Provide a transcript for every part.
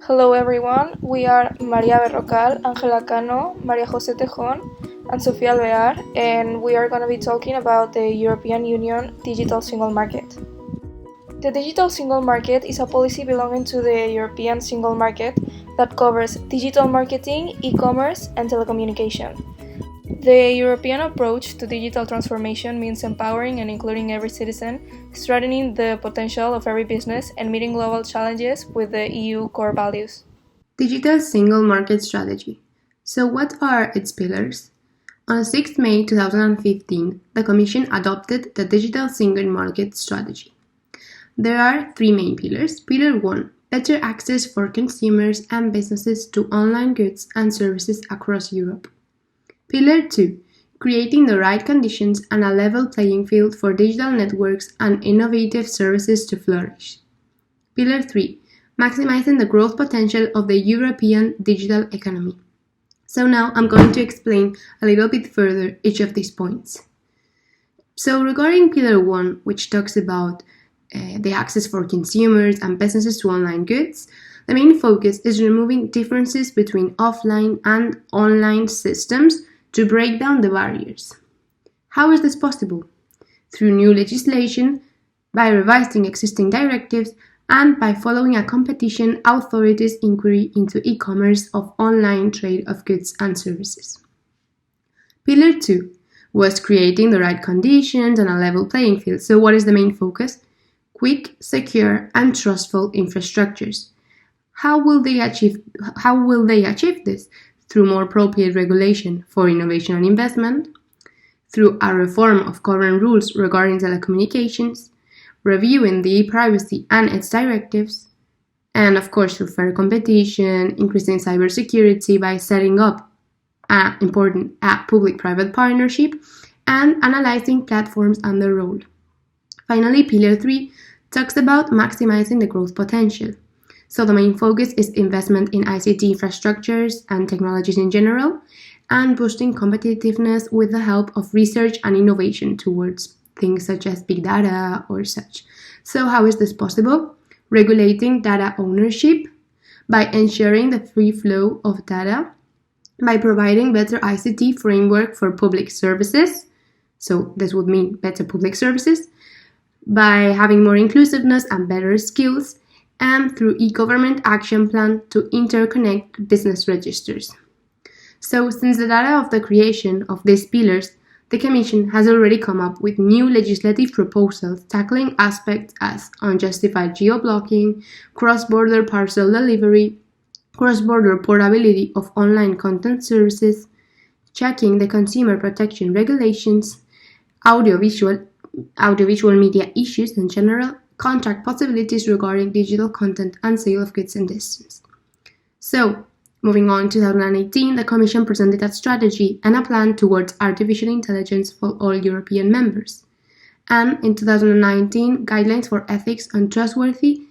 Hello everyone, we are Maria Berrocal, Ángela Cano, Maria José Tejón, and Sofía Alvear, and we are going to be talking about the European Union Digital Single Market. The Digital Single Market is a policy belonging to the European Single Market that covers digital marketing, e-commerce, and telecommunication. The European approach to digital transformation means empowering and including every citizen, strengthening the potential of every business, and meeting global challenges with the EU core values. Digital Single Market Strategy. So what are its pillars? On 6 May 2015, the Commission adopted the Digital Single Market Strategy. There are 3 main pillars. Pillar 1. Better access for consumers and businesses to online goods and services across Europe. Pillar 2. Creating the right conditions and a level playing field for digital networks and innovative services to flourish. Pillar 3. Maximizing the growth potential of the European digital economy. So now I'm going to explain a little bit further each of these points. So regarding Pillar 1, which talks about the access for consumers and businesses to online goods, the main focus is removing differences between offline and online systems to break down the barriers. How is this possible? Through new legislation, by revising existing directives, and by following a competition authorities' inquiry into e-commerce of online trade of goods and services. Pillar 2 was creating the right conditions and a level playing field. So what is the main focus? Quick, secure, and trustful infrastructures. How will they achieve this? Through more appropriate regulation for innovation and investment, through a reform of current rules regarding telecommunications, reviewing the e-privacy and its directives, and of course through fair competition, increasing cybersecurity by setting up an important public-private partnership, and analyzing platforms and their role. Finally, Pillar 3 talks about maximizing the growth potential. So the main focus is investment in ICT infrastructures and technologies in general, and boosting competitiveness with the help of research and innovation towards things such as big data or such. So how is this possible? Regulating data ownership by ensuring the free flow of data, by providing better ICT framework for public services, so this would mean better public services, by having more inclusiveness and better skills, and through e-government action plan to interconnect business registers. So since the data of the creation of these pillars, the Commission has already come up with new legislative proposals tackling aspects as unjustified geo-blocking, cross-border parcel delivery, cross-border portability of online content services, checking the consumer protection regulations, audiovisual media issues in general, contract possibilities regarding digital content and sale of goods and distance. So, moving on to 2018, the Commission presented a strategy and a plan towards artificial intelligence for all European members. And in 2019, guidelines for ethics and trustworthy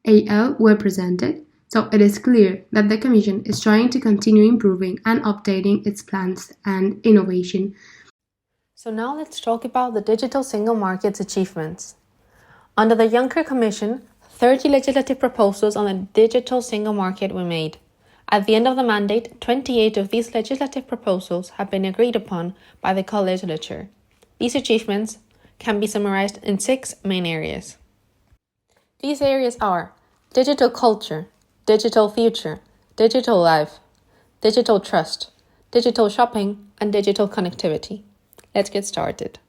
AI were presented. So it is clear that the Commission is trying to continue improving and updating its plans and innovation. So now let's talk about the digital single market's achievements. Under the Juncker Commission, 30 legislative proposals on the digital single market were made. At the end of the mandate, 28 of these legislative proposals have been agreed upon by the co-legislature. These achievements can be summarized in 6 main areas. These areas are digital culture, digital future, digital life, digital trust, digital shopping, and digital connectivity. Let's get started.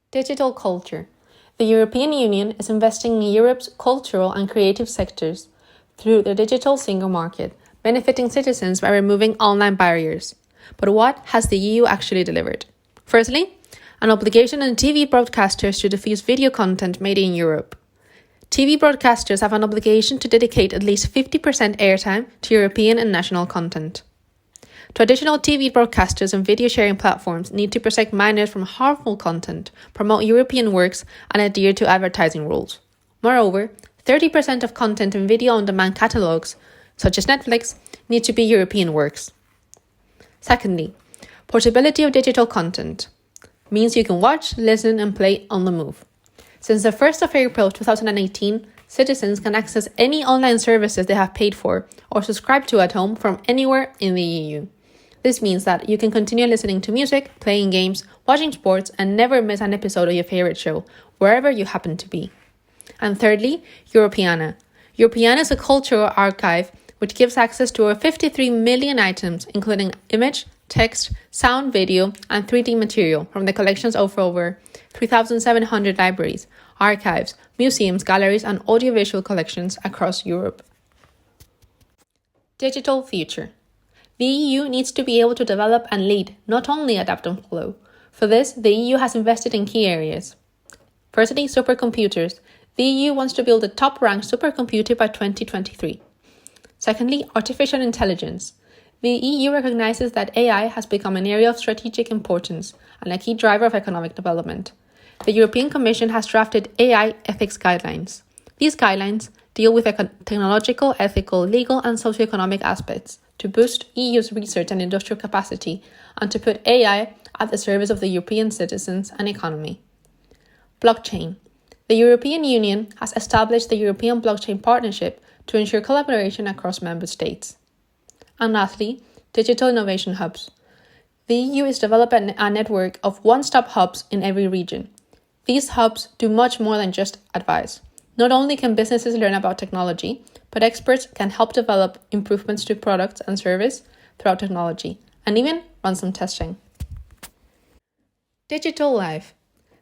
Digital culture. The European Union is investing in Europe's cultural and creative sectors through the digital single market, benefiting citizens by removing online barriers. But what has the EU actually delivered? Firstly, an obligation on TV broadcasters to diffuse video content made in Europe. TV broadcasters have an obligation to dedicate at least 50% airtime to European and national content. Traditional TV broadcasters and video sharing platforms need to protect minors from harmful content, promote European works, and adhere to advertising rules. Moreover, 30% of content in video-on-demand catalogs, such as Netflix, need to be European works. Secondly, portability of digital content means you can watch, listen, and play on the move. Since the 1st of April 2018, citizens can access any online services they have paid for or subscribe to at home from anywhere in the EU. This means that you can continue listening to music, playing games, watching sports, and never miss an episode of your favorite show, wherever you happen to be. And thirdly, Europeana. Europeana is a cultural archive which gives access to over 53 million items, including image, text, sound, video, and 3D material from the collections of over 3,700 libraries, archives, museums, galleries, and audiovisual collections across Europe. Digital future. The EU needs to be able to develop and lead, not only adapt and follow. For this, the EU has invested in key areas. Firstly, supercomputers. The EU wants to build a top-ranked supercomputer by 2023. Secondly, artificial intelligence. The EU recognizes that AI has become an area of strategic importance and a key driver of economic development. The European Commission has drafted AI ethics guidelines. These guidelines deal with technological, ethical, legal, and socioeconomic aspects to boost EU's research and industrial capacity and to put AI at the service of the European citizens and economy. Blockchain. The European Union has established the European Blockchain Partnership to ensure collaboration across member states. And lastly, digital innovation hubs. The EU is developing a network of one-stop hubs in every region. These hubs do much more than just advise. Not only can businesses learn about technology, but experts can help develop improvements to products and service throughout technology, and even run some testing. Digital life.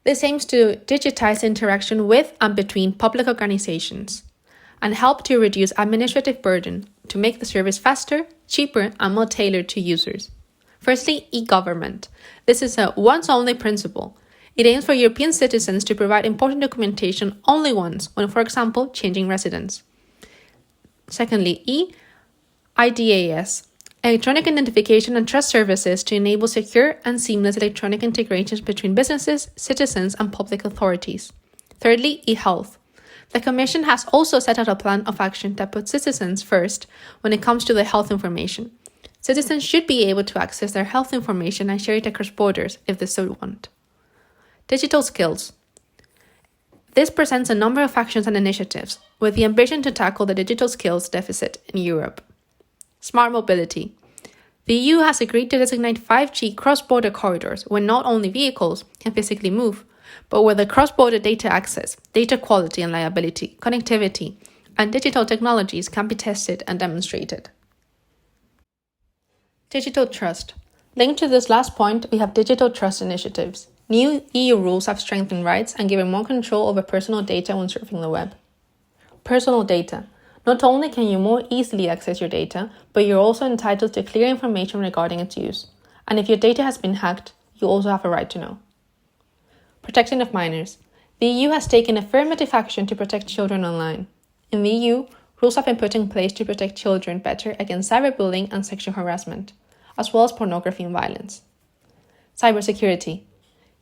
This aims to digitize interaction with and between public organizations and help to reduce administrative burden to make the service faster, cheaper, and more tailored to users. Firstly, e-government. This is a once-only principle. It aims for European citizens to provide important documentation only once when, for example, changing residence. Secondly, eIDAS, electronic identification and trust services to enable secure and seamless electronic integrations between businesses, citizens, and public authorities. Thirdly, eHealth. The Commission has also set out a plan of action that puts citizens first when it comes to their health information. Citizens should be able to access their health information and share it across borders if they so want. Digital skills. This presents a number of actions and initiatives with the ambition to tackle the digital skills deficit in Europe. Smart mobility. The EU has agreed to designate 5G cross-border corridors where not only vehicles can physically move, but where the cross-border data access, data quality and liability, connectivity, and digital technologies can be tested and demonstrated. Digital trust. Linked to this last point, we have digital trust initiatives. New EU rules have strengthened rights and given more control over personal data when surfing the web. Personal data. Not only can you more easily access your data, but you're also entitled to clear information regarding its use. And if your data has been hacked, you also have a right to know. Protection of minors. The EU has taken affirmative action to protect children online. In the EU, rules have been put in place to protect children better against cyberbullying and sexual harassment, as well as pornography and violence. Cybersecurity.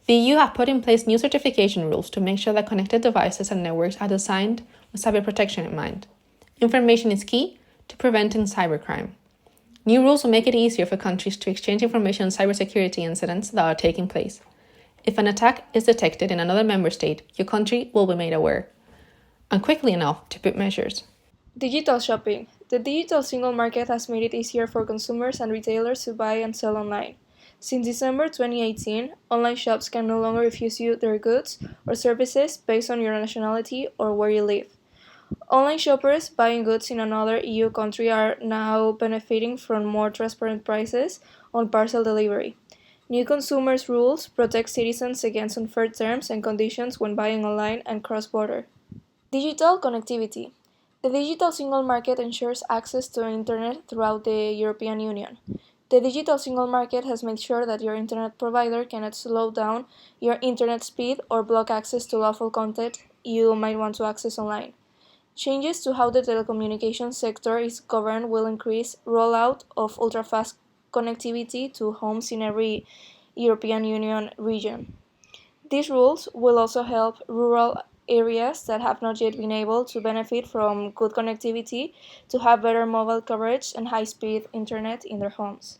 The EU have put in place new certification rules to make sure that connected devices and networks are designed with cyber protection in mind. Information is key to preventing cybercrime. New rules will make it easier for countries to exchange information on cybersecurity incidents that are taking place. If an attack is detected in another member state, your country will be made aware, and quickly enough to put measures. Digital shopping. The digital single market has made it easier for consumers and retailers to buy and sell online. Since December 2018, online shops can no longer refuse you their goods or services based on your nationality or where you live. Online shoppers buying goods in another EU country are now benefiting from more transparent prices on parcel delivery. New consumers' rules protect citizens against unfair terms and conditions when buying online and cross-border. Digital connectivity. The digital single market ensures access to internet throughout the European Union. The digital single market has made sure that your internet provider cannot slow down your internet speed or block access to lawful content you might want to access online. Changes to how the telecommunications sector is governed will increase rollout of ultra-fast connectivity to homes in every European Union region. These rules will also help rural areas that have not yet been able to benefit from good connectivity to have better mobile coverage and high-speed internet in their homes.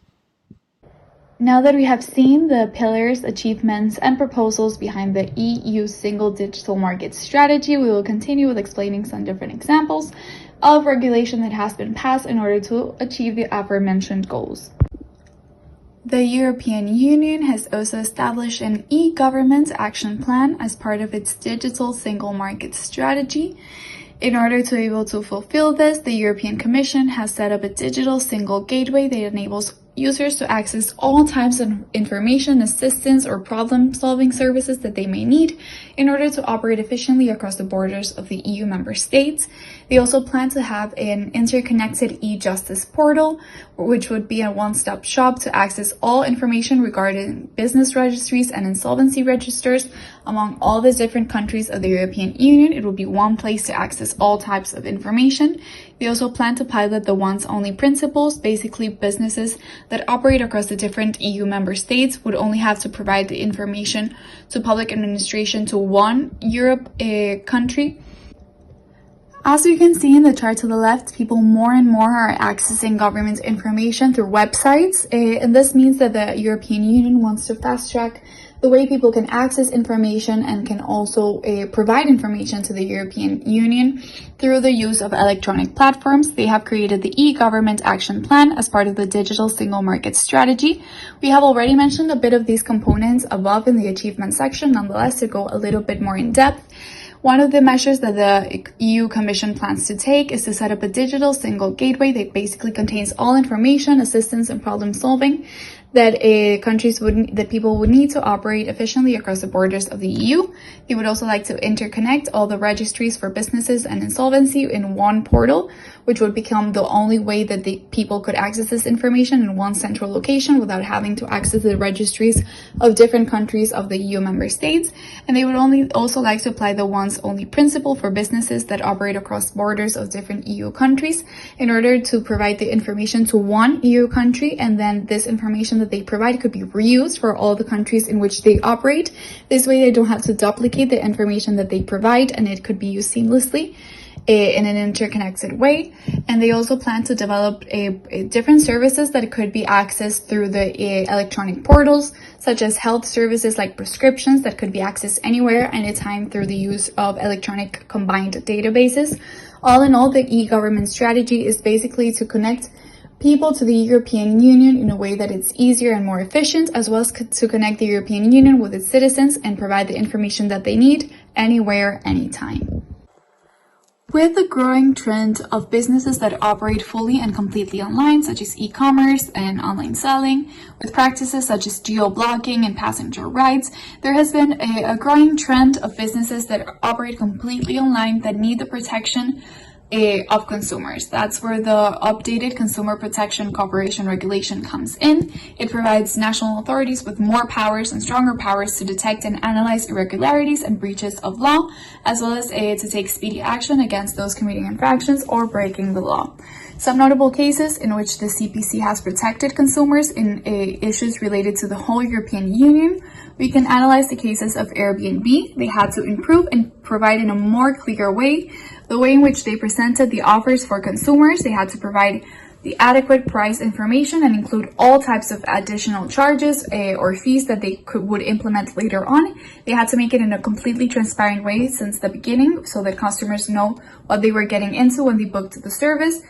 Now that we have seen the pillars, achievements, and proposals behind the EU Single Digital Market Strategy, we will continue with explaining some different examples of regulation that has been passed in order to achieve the aforementioned goals. The European Union has also established an e-government action plan as part of its digital single market strategy. In order to be able to fulfill this, the European Commission has set up a digital single gateway that enables users to access all types of information, assistance, or problem-solving services that they may need in order to operate efficiently across the borders of the EU member states. They also plan to have an interconnected e-justice portal, which would be a one-stop shop to access all information regarding business registries and insolvency registers among all the different countries of the European Union. It will be one place to access all types of information. They also plan to pilot the once-only principles. Basically, businesses that operate across the different EU member states would only have to provide the information to public administration to one Europe country. As you can see in the chart to the left, people more and more are accessing government information through websites, and this means that the European Union wants to fast-track the way people can access information and can also provide information to the European Union through the use of electronic platforms. They have created the e-government action plan as part of the digital single market strategy. We have already mentioned a bit of these components above in the achievement section. Nonetheless, to go a little bit more in depth, one of the measures that the EU Commission plans to take is to set up a digital single gateway that basically contains all information, assistance, and problem solving that people would need to operate efficiently across the borders of the EU. They would also like to interconnect all the registries for businesses and insolvency in one portal, which would become the only way that people could access this information in one central location without having to access the registries of different countries of the EU member states. And they would also like to apply the once-only principle for businesses that operate across borders of different EU countries in order to provide the information to one EU country, and then this information that they provide could be reused for all the countries in which they operate. This way they don't have to duplicate the information that they provide, and it could be used seamlessly in an interconnected way. And they also plan to develop different services that could be accessed through the electronic portals, such as health services like prescriptions that could be accessed anywhere, anytime through the use of electronic combined databases. All in all, the e-government strategy is basically to connect people to the European Union in a way that it's easier and more efficient, as well as to connect the European Union with its citizens and provide the information that they need anywhere, anytime. With the growing trend of businesses that operate fully and completely online, such as e-commerce and online selling, with practices such as geo-blocking and passenger rides, there has been a growing trend of businesses that operate completely online that need the protection of consumers. That's where the updated Consumer Protection Cooperation Regulation comes in. It provides national authorities with more powers and stronger powers to detect and analyze irregularities and breaches of law, as well as to take speedy action against those committing infractions or breaking the law. Some notable cases in which the CPC has protected consumers in issues related to the whole European Union. We can analyze the cases of Airbnb. They had to improve and provide in a more clear way the way in which they presented the offers for consumers. They had to provide the adequate price information and include all types of additional charges or fees that they would implement later on. They had to make it in a completely transparent way since the beginning so that customers know what they were getting into when they booked the service.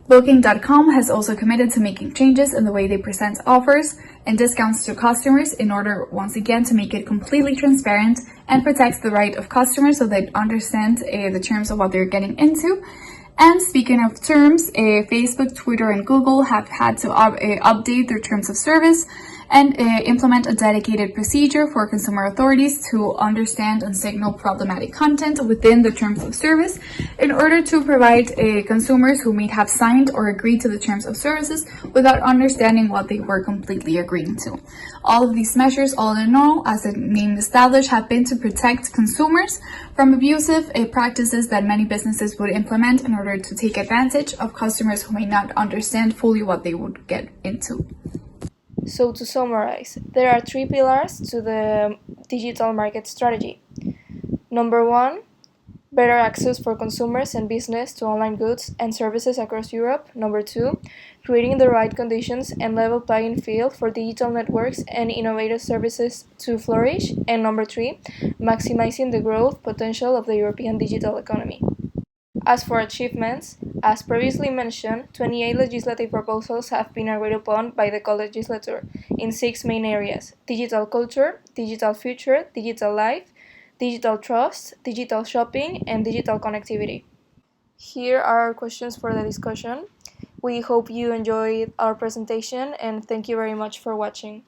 Booking.com has also committed to making changes in the way they present offers and discounts to customers in order, once again, to make it completely transparent and protect the right of customers so they understand the terms of what they're getting into. And speaking of terms, Facebook, Twitter, and Google have had to update their terms of service and implement a dedicated procedure for consumer authorities to understand and signal problematic content within the terms of service in order to provide consumers who may have signed or agreed to the terms of services without understanding what they were completely agreeing to. All of these measures, all in all, as the name established, have been to protect consumers from abusive practices that many businesses would implement in order to take advantage of customers who may not understand fully what they would get into. So to summarize, there are 3 pillars to the digital market strategy. Number 1, better access for consumers and business to online goods and services across Europe. Number 2, creating the right conditions and level playing field for digital networks and innovative services to flourish. And number 3, maximizing the growth potential of the European digital economy. As for achievements, as previously mentioned, 28 legislative proposals have been agreed upon by the co-legislature in 6 main areas: digital culture, digital future, digital life, digital trust, digital shopping, and digital connectivity. Here are our questions for the discussion. We hope you enjoyed our presentation and thank you very much for watching.